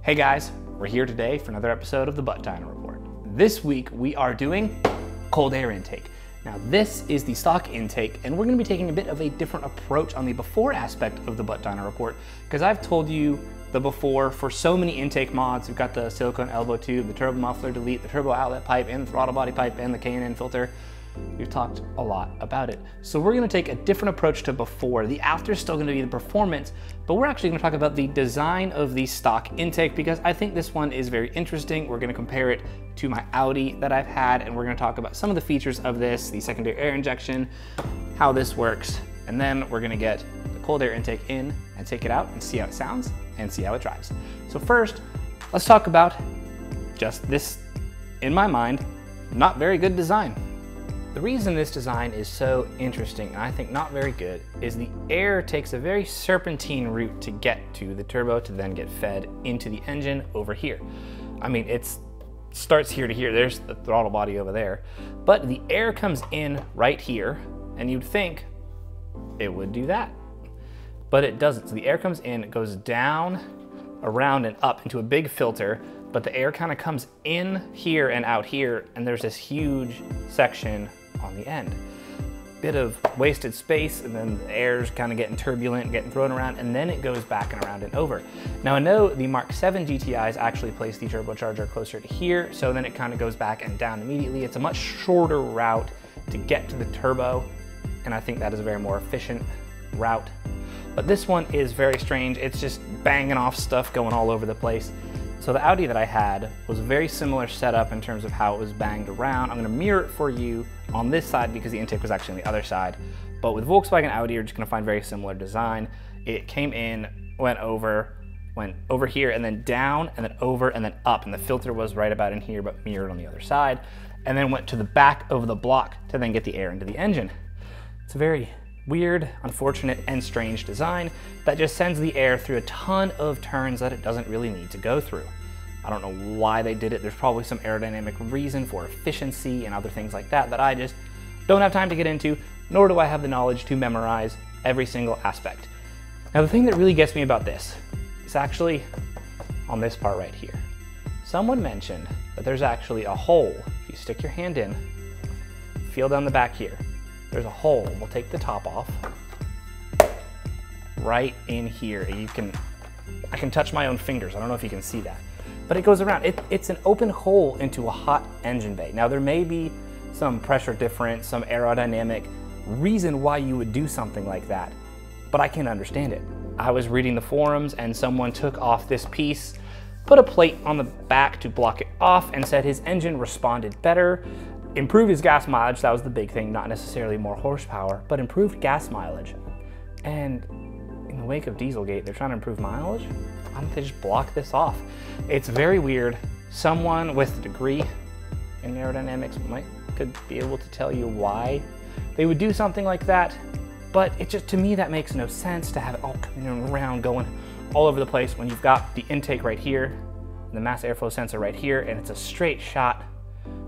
Hey guys, we're here today for another episode of the Dyno Report. This week we are doing cold air intake. Now this is the stock intake, and we're going to be taking a bit of a different approach on the before aspect of the Dyno Report, because I've told you the before for so many intake mods. We've got the silicone elbow tube, the turbo muffler delete, the turbo outlet pipe, and the throttle body pipe, and the K&N filter. We've talked a lot about it. So we're gonna take a different approach to before. The after is still gonna be the performance, but we're actually gonna talk about the design of the stock intake, because I think this one is very interesting. We're gonna compare it to my Audi that I've had, and we're gonna talk about some of the features of this, the secondary air injection, how this works, and then we're gonna get the cold air intake in and take it out and see how it sounds and see how it drives. So first, let's talk about just this, in my mind, not very good design. The reason this design is so interesting, and I think not very good, is the air takes a very serpentine route to get to the turbo to then get fed into the engine over here. I mean, it starts here to here, there's the throttle body over there, but the air comes in right here, and you'd think it would do that, but it doesn't. So the air comes in, it goes down, around, and up into a big filter, but the air kind of comes in here and out here, and there's this huge section on the end. Bit of wasted space, and then the air's kind of getting turbulent, getting thrown around, and then it goes back and around and over. Now I know the Mark 7 GTIs actually place the turbocharger closer to here, so then it kind of goes back and down immediately. It's a much shorter route to get to the turbo, and I think that is a very more efficient route. But this one is very strange. It's just banging off stuff going all over the place. So the Audi that I had was a very similar setup in terms of how it was banged around. I'm gonna mirror it for you on this side because the intake was actually on the other side. But with Volkswagen Audi, you're just gonna find very similar design. It came in, went over here, and then down, and then over, and then up. And the filter was right about in here, but mirrored on the other side. And then went to the back of the block to then get the air into the engine. It's a very weird, unfortunate, and strange design that just sends the air through a ton of turns that it doesn't really need to go through. I don't know why they did it. There's probably some aerodynamic reason for efficiency and other things like that that I just don't have time to get into, nor do I have the knowledge to memorize every single aspect. Now the thing that really gets me about this is actually on this part right here. Someone mentioned that there's actually a hole. If you stick your hand in, feel down the back here, there's a hole. We'll take the top off. Right in here. I can touch my own fingers. I don't know if you can see that. But it goes around. It's an open hole into a hot engine bay. Now there may be some pressure difference, some aerodynamic reason why you would do something like that, but I can understand it. I was reading the forums and someone took off this piece, put a plate on the back to block it off, and said his engine responded better, improved his gas mileage. That was the big thing, not necessarily more horsepower, but improved gas mileage. And in the wake of Dieselgate, they're trying to improve mileage? Why don't they just block this off? It's very weird. Someone with a degree in aerodynamics could be able to tell you why they would do something like that, but it just, to me, that makes no sense to have it all coming around, going all over the place when you've got the intake right here, the mass airflow sensor right here, and it's a straight shot.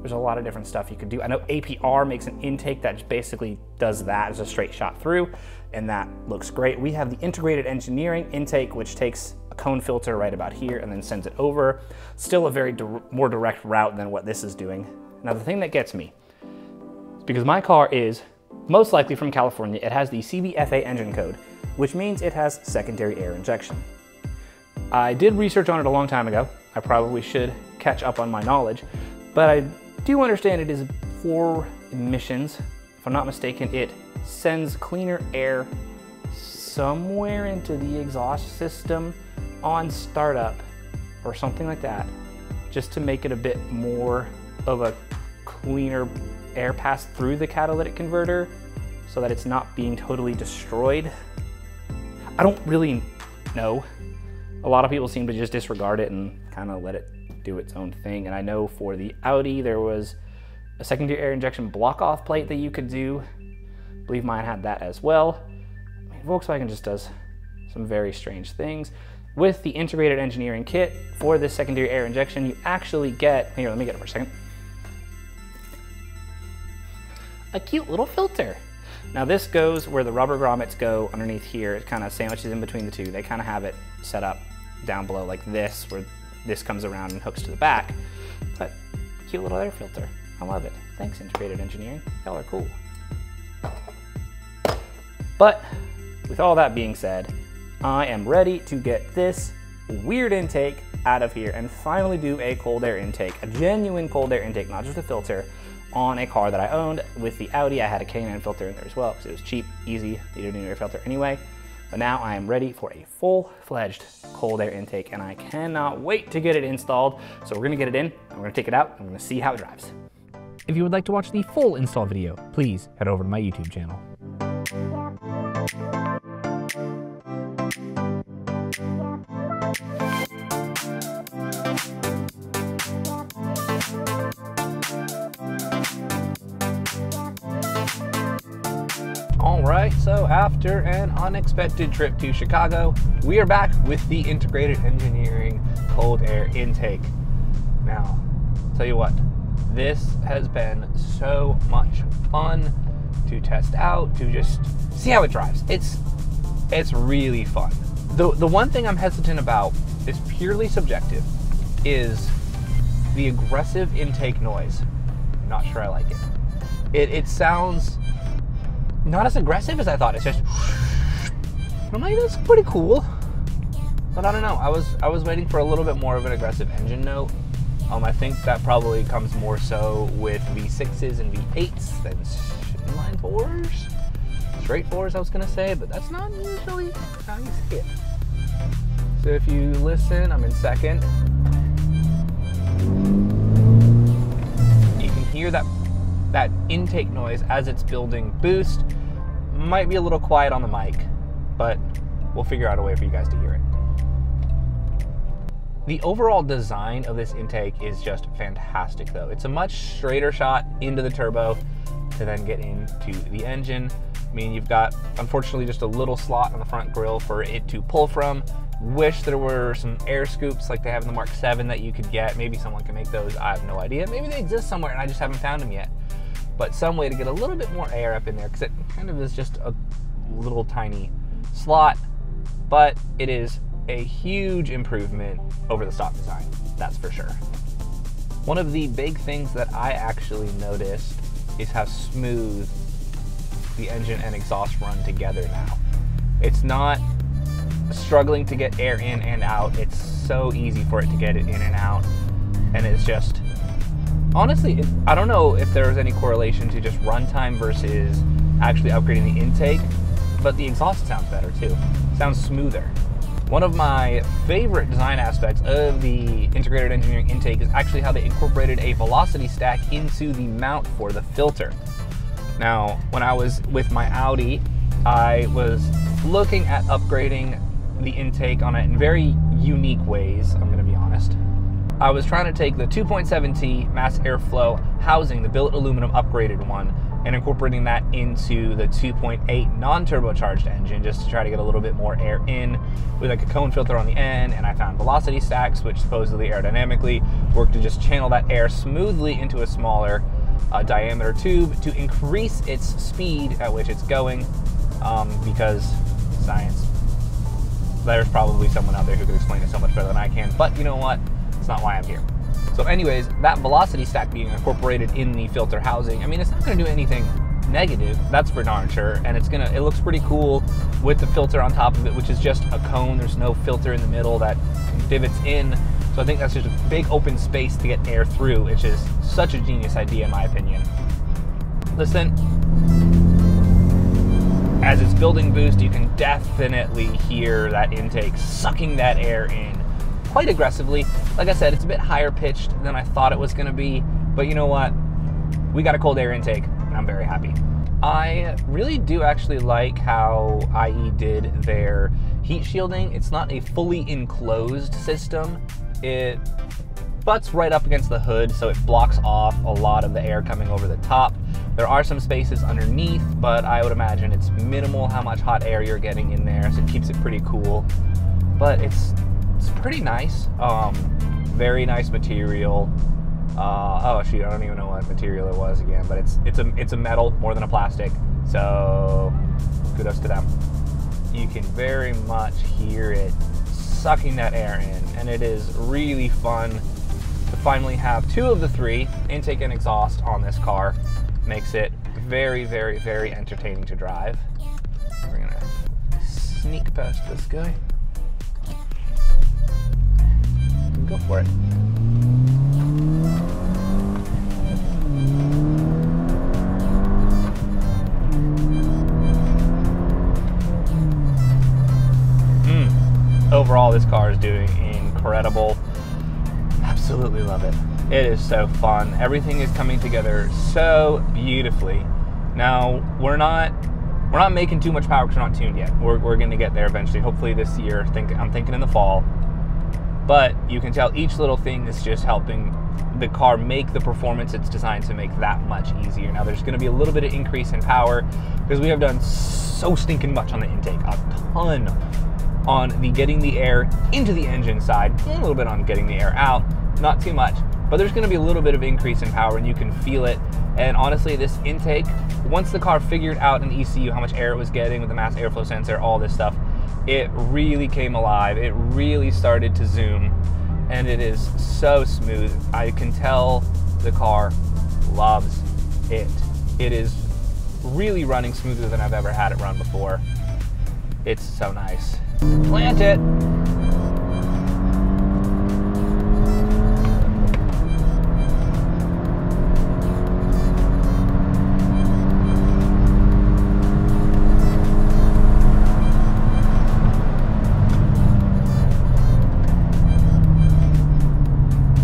There's a lot of different stuff you could do. I know APR makes an intake that just basically does that as a straight shot through, and that looks great. We have the integrated engineering intake, which takes a cone filter right about here and then sends it over. Still a very more direct route than what this is doing. Now the thing that gets me is because my car is most likely from California, it has the CBFA engine code, which means it has secondary air injection. I did research on it a long time ago. I probably should catch up on my knowledge, but I do understand it is for emissions. If I'm not mistaken, it sends cleaner air somewhere into the exhaust system on startup or something like that, just to make it a bit more of a cleaner air pass through the catalytic converter so that it's not being totally destroyed. I don't really know. A lot of people seem to just disregard it and kind of let it do its own thing. And I know for the Audi, there was a secondary air injection block-off plate that you could do. I believe mine had that as well. I mean, Volkswagen just does some very strange things. With the integrated engineering kit for this secondary air injection, you actually get, here, let me get it for a second, a cute little filter. Now this goes where the rubber grommets go underneath here. It kind of sandwiches in between the two. They kind of have it set up down below like this, where this comes around and hooks to the back. But cute little air filter. I love it. Thanks, integrated engineering. Y'all are cool. But with all that being said, I am ready to get this weird intake out of here and finally do a cold air intake, a genuine cold air intake, not just a filter, on a car that I owned. With the Audi, I had a K9 filter in there as well because it was cheap, easy, needed a new air filter anyway. But now I am ready for a full-fledged cold air intake, and I cannot wait to get it installed. So we're gonna get it in, and we're gonna take it out, and we're gonna see how it drives. If you would like to watch the full install video, please head over to my YouTube channel. All right, so after an unexpected trip to Chicago, we are back with the integrated engineering cold air intake. Now, tell you what, this has been so much fun to test out, to just see how it drives. It's really fun. The one thing I'm hesitant about is purely subjective, is the aggressive intake noise. I'm not sure I like it. It sounds not as aggressive as I thought. It's just, I'm like, that's pretty cool. But I don't know, I was waiting for a little bit more of an aggressive engine note. I think that probably comes more so with V6s and V8s than inline 4s. Straight 4s I was gonna say, but that's not usually how you see it. So if you listen, I'm in second. You can hear that intake noise as it's building boost. Might be a little quiet on the mic, but we'll figure out a way for you guys to hear it. The overall design of this intake is just fantastic though. It's a much straighter shot into the turbo to then get into the engine. I mean, you've got, unfortunately, just a little slot on the front grille for it to pull from. Wish there were some air scoops like they have in the Mark 7 that you could get. Maybe someone can make those, I have no idea. Maybe they exist somewhere and I just haven't found them yet. But some way to get a little bit more air up in there, because it kind of is just a little tiny slot, but it is a huge improvement over the stock design, that's for sure. One of the big things that I actually noticed is how smooth the engine and exhaust run together now. It's not struggling to get air in and out. It's so easy for it to get it in and out, and it's just, honestly, I don't know if there was any correlation to just runtime versus actually upgrading the intake, but the exhaust sounds better too. Sounds smoother. One of my favorite design aspects of the integrated engineering intake is actually how they incorporated a velocity stack into the mount for the filter. Now, when I was with my Audi, I was looking at upgrading the intake on it in very unique ways, I'm gonna be honest. I was trying to take the 2.7T mass airflow housing, the billet aluminum upgraded one, and incorporating that into the 2.8 non-turbocharged engine just to try to get a little bit more air in with like a cone filter on the end. And I found velocity stacks, which supposedly aerodynamically work to just channel that air smoothly into a smaller diameter tube to increase its speed at which it's going, because science. There's probably someone out there who could explain it so much better than I can, but you know what? It's not why I'm here. So anyways, that velocity stack being incorporated in the filter housing, I mean, it's not gonna do anything negative, that's for darn sure, and it looks pretty cool with the filter on top of it, which is just a cone. There's no filter in the middle that divots in. So I think that's just a big open space to get air through, which is such a genius idea in my opinion. Listen, as it's building boost, you can definitely hear that intake sucking that air in quite aggressively. Like I said, it's a bit higher pitched than I thought it was gonna be, but you know what? We got a cold air intake, and I'm very happy. I really do actually like how IE did their heat shielding. It's not a fully enclosed system. It butts right up against the hood, so it blocks off a lot of the air coming over the top. There are some spaces underneath, but I would imagine it's minimal how much hot air you're getting in there, so it keeps it pretty cool. But it's pretty nice. Very nice material. Oh shoot, I don't even know what material it was again, but it's a metal more than a plastic, so kudos to them. You can very much hear it sucking that air in, and it is really fun to finally have 2 of the 3, intake and exhaust, on this car. Makes it very, very, very entertaining to drive. We're gonna sneak past this guy. Go for it. Overall, this car is doing incredible. Absolutely love it. It is so fun. Everything is coming together so beautifully. Now, we're not making too much power because we're not tuned yet. We're going to get there eventually, hopefully this year. I'm thinking in the fall. But you can tell each little thing is just helping the car make the performance it's designed to make that much easier. Now, there's going to be a little bit of increase in power because we have done so stinking much on the intake. A ton on the getting the air into the engine side, a little bit on getting the air out, not too much, but there's gonna be a little bit of increase in power and you can feel it. And honestly, this intake, once the car figured out in the ECU how much air it was getting with the mass airflow sensor, all this stuff, it really came alive. It really started to zoom, and it is so smooth. I can tell the car loves it. It is really running smoother than I've ever had it run before. It's so nice. Plant it.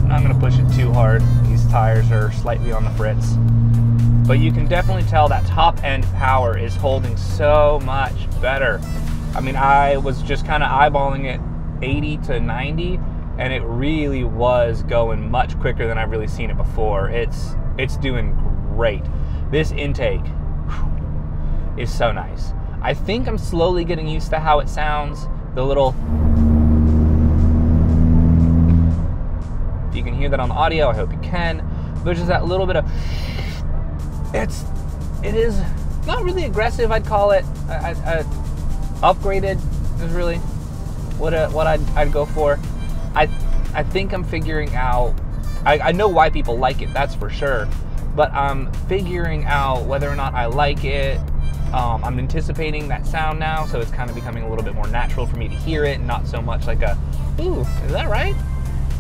I'm gonna push it too hard. These tires are slightly on the fritz. But you can definitely tell that top end power is holding so much better. I mean, I was just kind of eyeballing it 80 to 90, and it really was going much quicker than I've really seen it before. It's doing great. This intake is so nice. I think I'm slowly getting used to how it sounds. The little, if you can hear that on the audio, I hope you can. There's just that little bit of, it is not really aggressive, I'd call it. Upgraded is really what I'd go for. I think I'm figuring out, I know why people like it, that's for sure, but I'm figuring out whether or not I like it. I'm anticipating that sound now, so it's kind of becoming a little bit more natural for me to hear it, and not so much like a, ooh, is that right?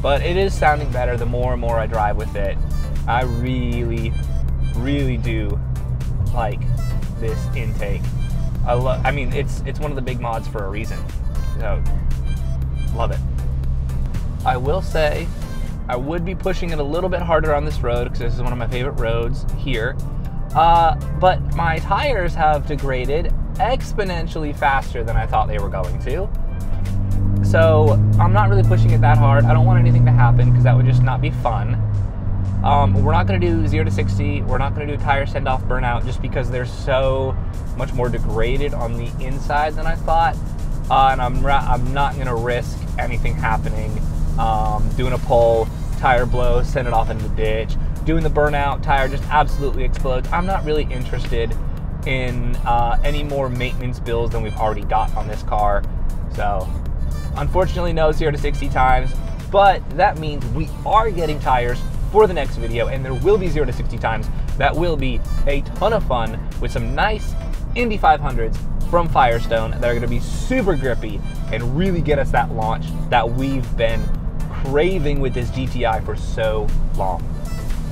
But it is sounding better the more and more I drive with it. I really, really do like this intake. I mean, it's one of the big mods for a reason. So, love it. I will say, I would be pushing it a little bit harder on this road because this is one of my favorite roads here. But my tires have degraded exponentially faster than I thought they were going to. So I'm not really pushing it that hard. I don't want anything to happen because that would just not be fun. We're not going to do 0 to 60. We're not going to do tire send-off burnout just because they're so much more degraded on the inside than I thought. And I'm not going to risk anything happening. Doing a pull, tire blow, send it off into the ditch. Doing the burnout, tire just absolutely explodes. I'm not really interested in any more maintenance bills than we've already got on this car. So, unfortunately, no 0 to 60 times. But that means we are getting tires for the next video, and there will be 0 to 60 times. That will be a ton of fun with some nice Indy 500s from Firestone that are going to be super grippy and really get us that launch that we've been craving with this GTI for so long.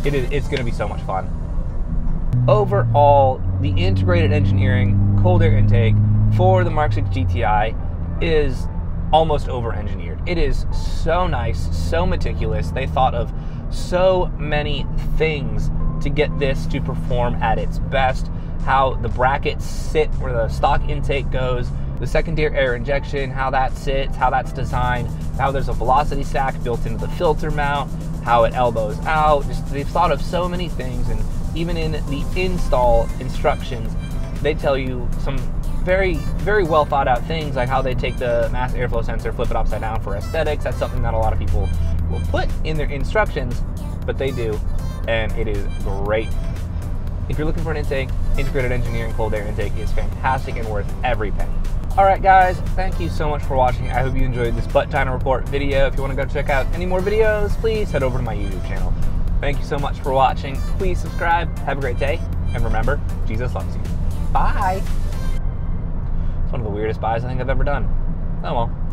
It's going to be so much fun. Overall, the integrated engineering cold air intake for the Mark 6 GTI is almost over-engineered. It is so nice, so meticulous. They thought of so many things to get this to perform at its best. How the brackets sit where the stock intake goes, the secondary air injection, how that sits, how that's designed, how there's a velocity sack built into the filter mount, how it elbows out. Just, they've thought of so many things, and even in the install instructions, they tell you some very, very well thought out things, like how they take the mass airflow sensor, flip it upside down for aesthetics. That's something that a lot of people will put in their instructions, but they do, and it is great. If you're looking for an intake, integrated engineering cold air intake is fantastic and worth every penny. All right, guys, thank you so much for watching. I hope you enjoyed this butt Dyno report video. If you want to go check out any more videos, please head over to my YouTube channel. Thank you so much for watching. Please subscribe. Have a great day. And remember, Jesus loves you. Bye. It's one of the weirdest buys I think I've ever done. Oh well.